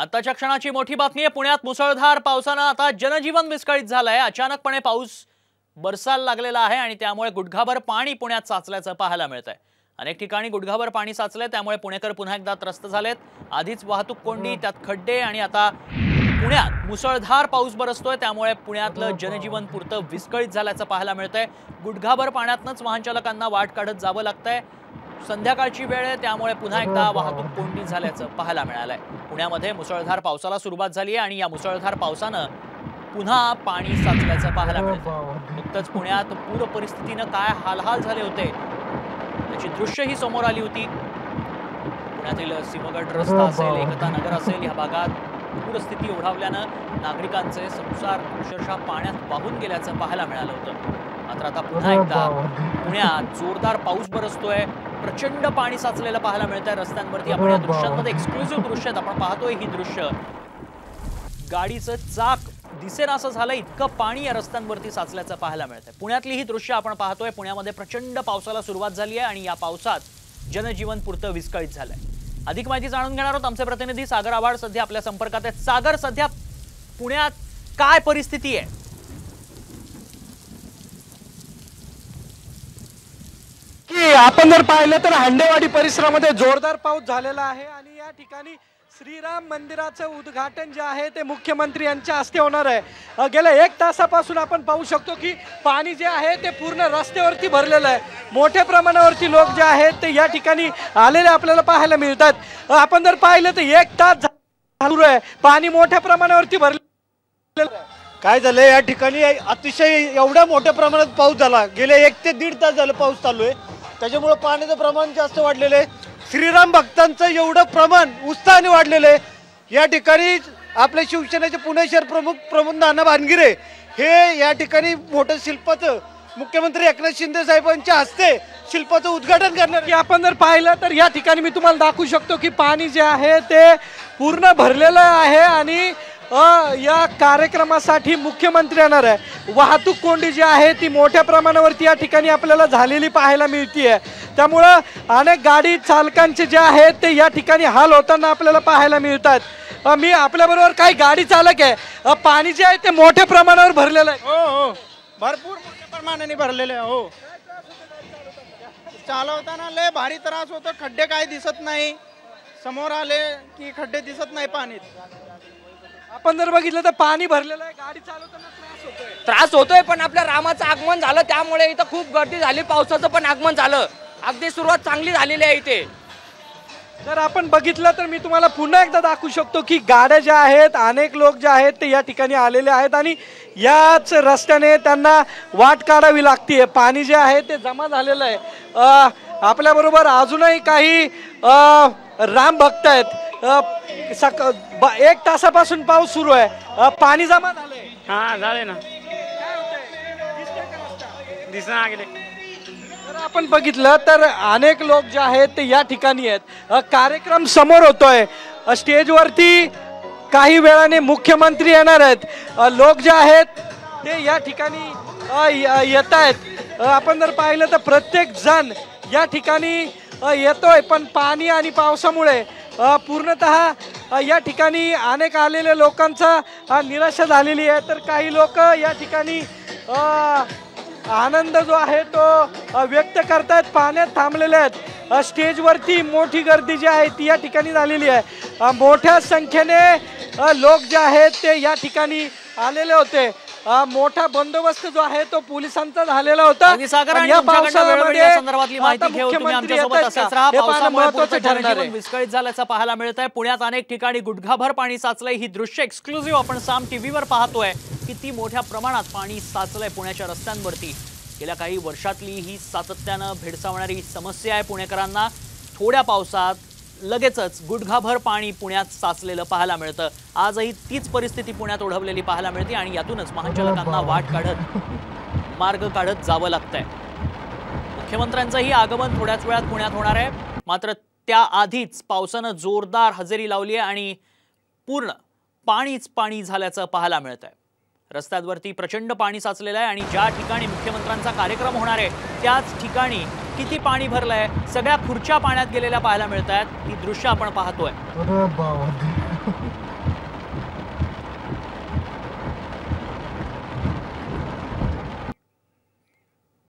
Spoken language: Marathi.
आताच्या क्षणाची मोठी बातमी आहे। पुण्यात मुसळधार पावसाने आता जनजीवन विस्कळीत झालंय। अचानकपणे पाऊस बरसायला लागलेला आहे आणि त्यामुळे गुडघाभर पाणी पुण्यात साचल्याचं पाहायला मिळतंय। अनेक ठिकाणी गुडघाभर पाणी साचलंय, त्यामुळे पुणेकर पुन्हा एकदा त्रस्त झालेत। आधीच वाहतूक कोंडी, त्यात खड्डे आणि आता पुण्यात मुसळधार पाऊस बरसतोय, त्यामुळे पुण्यातलं जनजीवन पुरतं विस्कळीत झाल्याचं पाहायला मिळतंय। गुडघाभर पाण्यातनंच वाहन चालकांना वाट काढत जावं लागतंय। संध्याकाळची वेळ आहे, त्यामुळे पुन्हा एकदा वाहतूक कोंडी झाल्याचं पाहायला मिळालंय। पुण्यामध्ये मुसळधार पावसाला सुरुवात झाली आहे आणि या मुसळधार पावसानं पुन्हा पाणी साचल्याचं पाहायला मिळतंय। नुकतंच पुण्यात पूर परिस्थितीनं काय हालहाल झाले होते त्याची दृश्यही समोर आली होती। पुण्यातील सिंहगड रस्ता असेल, एकता नगर असेल, या भागात पूरस्थिती ओढावल्यानं नागरिकांचे संसार अक्षरशः पाण्यात वाहून गेल्याचं पाहायला मिळालं होतं। मात्र आता पुन्हा एकदा पुण्यात जोरदार पाऊस बरसतोय, प्रचंड पाणी साचलेलं पाहायला मिळतंय रस्त्यांवरती। आपण या दृश्यांमध्ये एक्सक्लुझिव्ह दृश्य आहेत, आपण पाहतोय ही दृश्य। गाडीचं चाक दिसेना असं झालं, इतकं पाणी या रस्त्यांवरती साचल्याचं पाहायला मिळतंय। पुण्यातली ही दृश्य आपण पाहतोय। पुण्यामध्ये प्रचंड पावसाला सुरुवात झाली आहे आणि या पावसात जनजीवन पुरतं विस्कळीत झालंय। अधिक माहिती जाणून घेणार आहोत। आमचे प्रतिनिधी सागर आव्हाड सध्या आपल्या संपर्कात आहेत। सागर, सध्या पुण्यात काय परिस्थिती आहे? की आपण जर पाहिलं तर हंडेवाडी परिसरामध्ये जोरदार पाऊस झालेला आहे आणि या ठिकाणी श्रीराम मंदिराचं उद्घाटन जे आहे ते मुख्यमंत्री यांच्या हस्ते होणार आहे। गेल्या 1 तासापासून आपण पाहू शकतो की पाणी जे आहे ते पूर्ण रस्त्यावरती भरलेलं आहे। मोठ्या प्रमाणावरती लोक जे आहेत ते या ठिकाणी आलेले आपल्याला पाहायला मिळतात। आपण जर पाहिलं तर 1 तास चालू आहे, पाणी मोठ्या प्रमाणावरती भरलेलं आहे। काय झालं या ठिकाणी अतिशय एवढ्या मोठ्या प्रमाणात पाऊस झाला, गेले 1 ते 1.5 तास झालं पाऊस चालू आहे, त्याच्यामुळे पाण्याचं प्रमाण जास्त वाढलेलं आहे। श्रीराम भक्तांचं एवढं प्रमाण उत्साहाने वाढलेलं आहे। या ठिकाणी आपले शिवसेनेचे पुणे शहर प्रमुख नाना भानगिरे हे या ठिकाणी मोठं शिल्पाचं मुख्यमंत्री एकनाथ शिंदे साहेबांच्या हस्ते शिल्पाचं उद्घाटन करणार की आपण जर पाहिलं तर या ठिकाणी मी तुम्हाला दाखवू शकतो की पाणी जे आहे ते पूर्ण भरलेलं आहे आणि या कार्यक्रमासाठी मुख्यमंत्री येणार आहे। वाहतूक कोंडी जी आहे ती मोठ्या प्रमाणावरती या ठिकाणी आपल्याला झालेली पाहायला मिळते। त्यामुळं अनेक गाडी चालकांचे जे आहेत ते या ठिकाणी हाल होताना आपल्याला पाहायला मिळतात। मी आपल्याबरोबर काही गाडी चालक आहे, पाणी जे आहे ते मोठ्या प्रमाणावर भरलेलं आहे। हो, भरपूर मोठ्या प्रमाणाने भरलेले आहे। हो, चालवताना लय भारी त्रास होतो, खड्डे काय दिसत नाही, समोर आले की खड्डे दिसत नाही पाणीत। आपण जर बघितलं तर पाणी भरलेलं आहे, गाडी चालवताना त्रास होतोय। पण आपल्या रामाचं आगमन झालं त्यामुळे इथं खूप गर्दी झाली, पावसाचं पण आगमन झालं, अगदी सुरुवात चांगली झालेली आहे इथे। जर आपण बघितलं तर मी तुम्हाला पुन्हा एकदा दाखवू शकतो की गाड्या ज्या आहेत, अनेक लोक जे आहेत ते या ठिकाणी आलेले आहेत आणि याच रस्त्याने त्यांना वाट काढावी लागते। पाणी जे आहे ते जमा झालेलं आहे। आपल्याबरोबर अजूनही काही राम भक्त आहेत। 1 तासापासून पाऊस सुरू आहे, पाणी जमा झालंय। हाँ झाले ना, दिसना गेले। जर आपण बघितलं तर अनेक लोक जे आहेत ते या ठिकाणी आहेत। कार्यक्रम समोर होतोय, स्टेजवरती काही वेळाने मुख्यमंत्री येणार आहेत। लोक जे आहेत ते या ठिकाणी येत आहेत। आपण जर पाहिलं तर प्रत्येक जण या ठिकाणी येतोय, पण पाणी आणि पावसामुळे पूर्णतः या ठिकाणी अनेक आलेल्या लोकांचा निराशा झालेली आहे। तर काही लोक या ठिकाणी आनंद जो आहे तो व्यक्त करतात, पाण्यात थांबलेले आहेत। स्टेजवरती मोठी गर्दी जी आहे ती या ठिकाणी झालेली आहे। मोठ्या संख्येने लोक जे आहेत ते या ठिकाणी आलेले होते। मोठा बंदोबस्त जो आहे तो पोलिसांचा झालेला होता। या पावसामध्ये संदर्भातली माहिती घेऊ तुम्ही आमच्यासोबत असेच राहा। पावसामुळे जनजीवन विस्कळीत झाल्याचं पाहायला मिळतंय। पुण्यात अनेक ठिकाणी गुडघाभर पाणी साचलंय। ही दृश्य एक्सक्लुझिव्ह आपण साम टीव्हीवर पाहतोय। किती मोठ्या प्रमाणात पाणी साचलंय पुण्याच्या रस्त्यांवरती। गेल्या काही वर्षातली ही सातत्यानं भेडसावणारी समस्या आहे पुणेकरांना। थोड्या पावसात लगेचच गुडघाभर पाणी पुण्यात साचलेलं पाहायला मिळतं। आजही तीच परिस्थिती पुण्यात ओढवलेली पाहायला मिळते आणि यातूनच वाहन चालकांना वाट काढत मार्ग काढत जावं लागतंय। मुख्यमंत्र्यांचंही आगमन थोड्याच वेळात पुण्यात होणार आहे, मात्र त्याआधीच पावसानं जोरदार हजेरी लावली आहे आणि पूर्ण पाणीच पाणी झाल्याचं पाहायला मिळतंय। रस्त्यांवरती प्रचंड पाणी साचलेलं आहे आणि ज्या ठिकाणी मुख्यमंत्र्यांचा कार्यक्रम होणार आहे त्याच ठिकाणी किती पाणी भरलंय, सगळ्या खुर्च्या पाण्यात गेलेल्या पाहायला मिळतात। ही दृश्य आपण पाहतोय।